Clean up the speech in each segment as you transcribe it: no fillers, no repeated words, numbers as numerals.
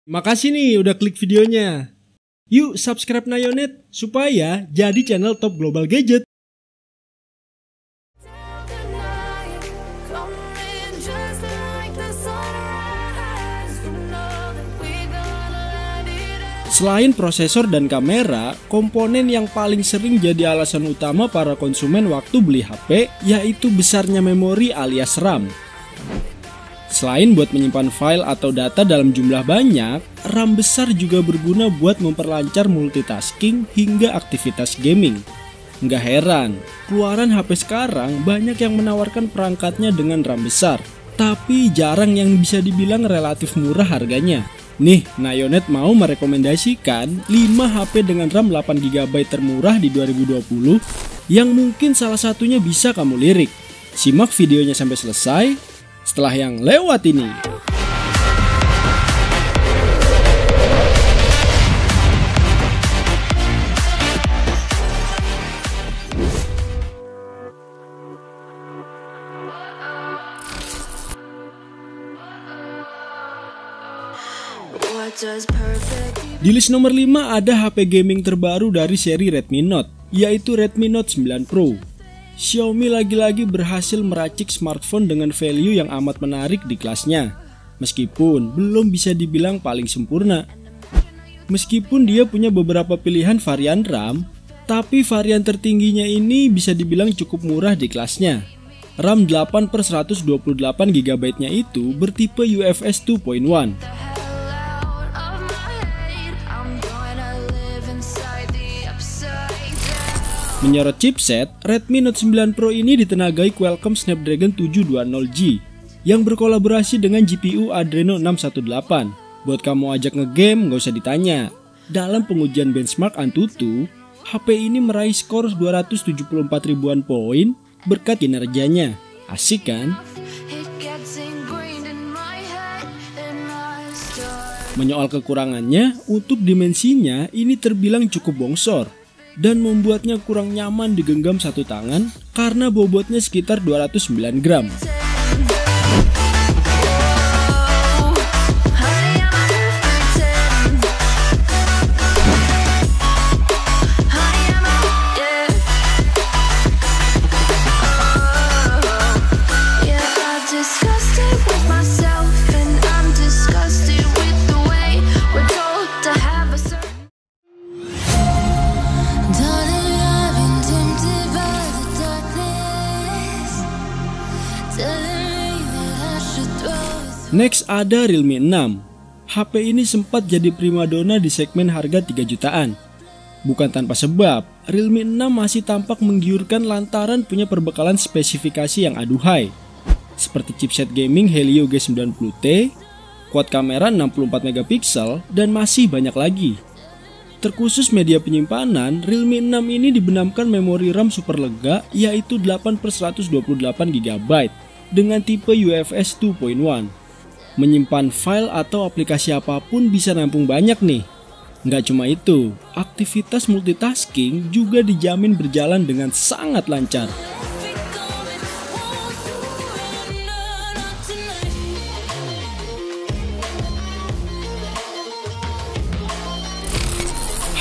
Makasih nih udah klik videonya. Yuk subscribe Nayonet supaya jadi channel top global gadget. Selain prosesor dan kamera, komponen yang paling sering jadi alasan utama para konsumen waktu beli HP yaitu besarnya memori alias RAM. Selain buat menyimpan file atau data dalam jumlah banyak, RAM besar juga berguna buat memperlancar multitasking hingga aktivitas gaming. Nggak heran, keluaran HP sekarang banyak yang menawarkan perangkatnya dengan RAM besar, tapi jarang yang bisa dibilang relatif murah harganya. Nih, Nayonet mau merekomendasikan 5 HP dengan RAM 8GB termurah di 2020 yang mungkin salah satunya bisa kamu lirik. Simak videonya sampai selesai setelah yang lewat ini. Di list nomor 5 ada HP gaming terbaru dari seri Redmi Note, yaitu Redmi Note 9 Pro. Xiaomi lagi-lagi berhasil meracik smartphone dengan value yang amat menarik di kelasnya, meskipun belum bisa dibilang paling sempurna. Meskipun dia punya beberapa pilihan varian RAM, tapi varian tertingginya ini bisa dibilang cukup murah di kelasnya. RAM 8/128GB-nya itu bertipe UFS 2.1. Menyorot chipset, Redmi Note 9 Pro ini ditenagai Qualcomm Snapdragon 720G yang berkolaborasi dengan GPU Adreno 618. Buat kamu ajak ngegame nggak usah ditanya. Dalam pengujian benchmark Antutu, HP ini meraih skor 274 ribuan poin berkat kinerjanya. Asik kan? Menyoal kekurangannya, untuk dimensinya ini terbilang cukup bongsor dan membuatnya kurang nyaman digenggam satu tangan karena bobotnya sekitar 209 gram. Next ada Realme 6. HP ini sempat jadi primadona di segmen harga 3 jutaan. Bukan tanpa sebab, Realme 6 masih tampak menggiurkan lantaran punya perbekalan spesifikasi yang aduhai, seperti chipset gaming Helio G90T, quad kamera 64MP, dan masih banyak lagi. Terkhusus media penyimpanan, Realme 6 ini dibenamkan memori RAM super lega yaitu 8/128GB dengan tipe UFS 2.1. Menyimpan file atau aplikasi apapun bisa nampung banyak nih. Nggak cuma itu, aktivitas multitasking juga dijamin berjalan dengan sangat lancar.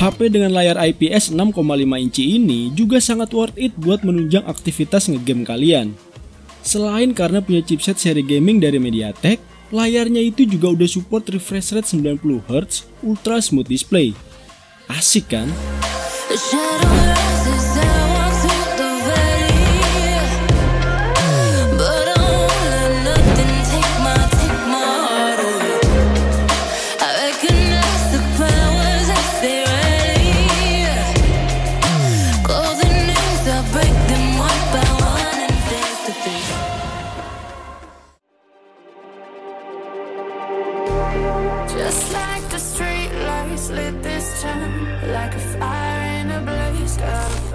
HP dengan layar IPS 6,5 inci ini juga sangat worth it buat menunjang aktivitas ngegame kalian. Selain karena punya chipset seri gaming dari MediaTek, layarnya itu juga udah support refresh rate 90Hz Ultra Smooth Display. Asik kan?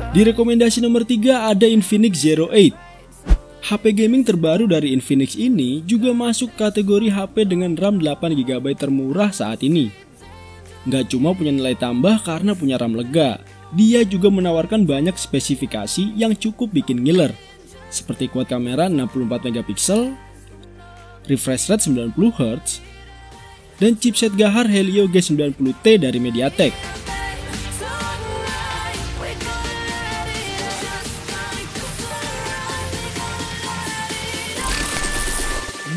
Di rekomendasi nomor 3 ada Infinix Zero 8. HP gaming terbaru dari Infinix ini juga masuk kategori HP dengan RAM 8GB termurah saat ini. Nggak cuma punya nilai tambah karena punya RAM lega, dia juga menawarkan banyak spesifikasi yang cukup bikin ngiler, seperti quad kamera 64MP, refresh rate 90Hz, dan chipset Gahar Helio G90T dari MediaTek.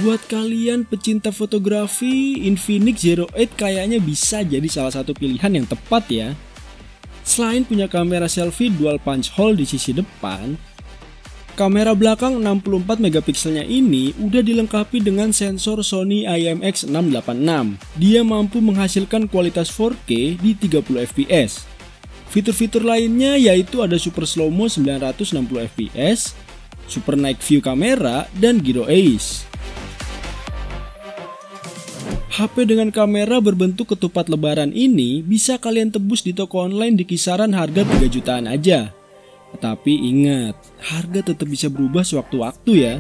Buat kalian pecinta fotografi, Infinix Zero 8 kayaknya bisa jadi salah satu pilihan yang tepat ya. Selain punya kamera selfie dual punch hole di sisi depan, kamera belakang 64 megapikselnya ini udah dilengkapi dengan sensor Sony IMX686. Dia mampu menghasilkan kualitas 4K di 30 fps. Fitur-fitur lainnya yaitu ada Super Slow Mo 960 fps, Super Night View kamera, dan Gyro Ace. HP dengan kamera berbentuk ketupat lebaran ini bisa kalian tebus di toko online di kisaran harga 3 jutaan aja. Tapi ingat, harga tetap bisa berubah sewaktu-waktu ya.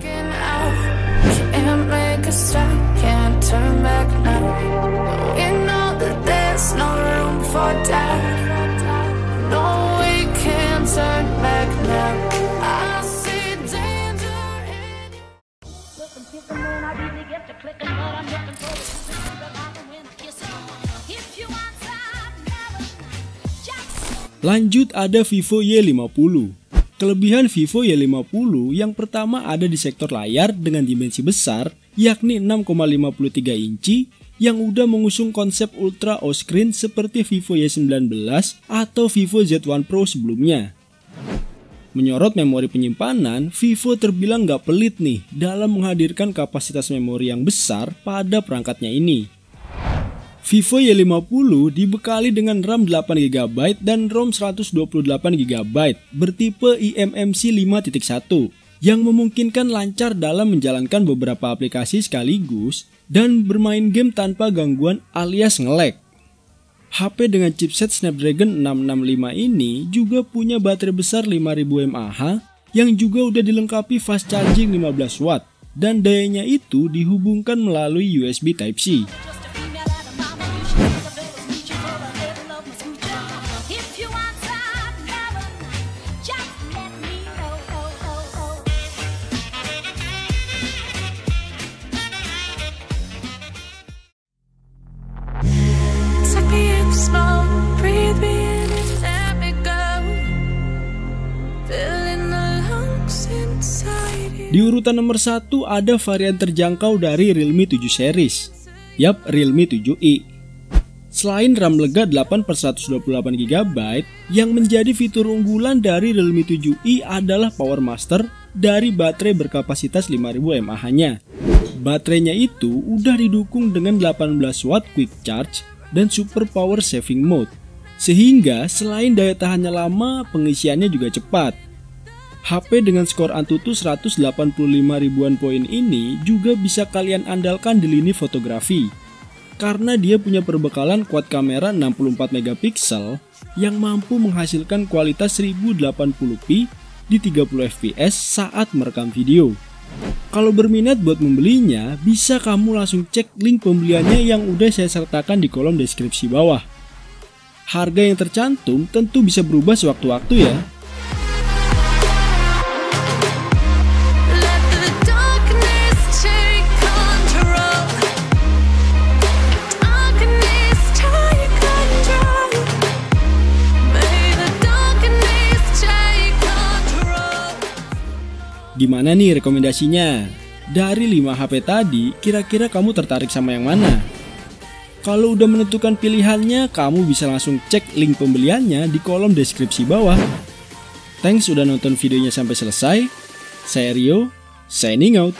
Lanjut ada Vivo Y50. Kelebihan Vivo Y50 yang pertama ada di sektor layar dengan dimensi besar, yakni 6,53 inci yang udah mengusung konsep Ultra O-Screen seperti Vivo Y19 atau Vivo Z1 Pro sebelumnya. Menyorot memori penyimpanan, Vivo terbilang gak pelit nih dalam menghadirkan kapasitas memori yang besar pada perangkatnya ini. Vivo Y50 dibekali dengan RAM 8GB dan ROM 128GB bertipe eMMC 5.1 yang memungkinkan lancar dalam menjalankan beberapa aplikasi sekaligus dan bermain game tanpa gangguan alias nge-lag. HP dengan chipset Snapdragon 665 ini juga punya baterai besar 5000 mAh yang juga udah dilengkapi fast charging 15 watt dan dayanya itu dihubungkan melalui USB Type-C. Di urutan nomor 1 ada varian terjangkau dari Realme 7 series. Yap, Realme 7i. Selain RAM lega 8/128GB, yang menjadi fitur unggulan dari Realme 7i adalah Power Master dari baterai berkapasitas 5000 mAh-nya. Baterainya itu udah didukung dengan 18 watt quick charge dan super power saving mode. Sehingga selain daya tahannya lama, pengisiannya juga cepat. HP dengan skor Antutu 185 ribuan poin ini juga bisa kalian andalkan di lini fotografi. Karena dia punya perbekalan quad kamera 64 megapiksel yang mampu menghasilkan kualitas 1080p di 30 fps saat merekam video. Kalau berminat buat membelinya, bisa kamu langsung cek link pembeliannya yang udah saya sertakan di kolom deskripsi bawah. Harga yang tercantum tentu bisa berubah sewaktu-waktu ya. Gimana nih rekomendasinya? Dari 5 HP tadi, kira-kira kamu tertarik sama yang mana? Kalau udah menentukan pilihannya, kamu bisa langsung cek link pembeliannya di kolom deskripsi bawah. Thanks udah nonton videonya sampai selesai. Saya Rio, signing out.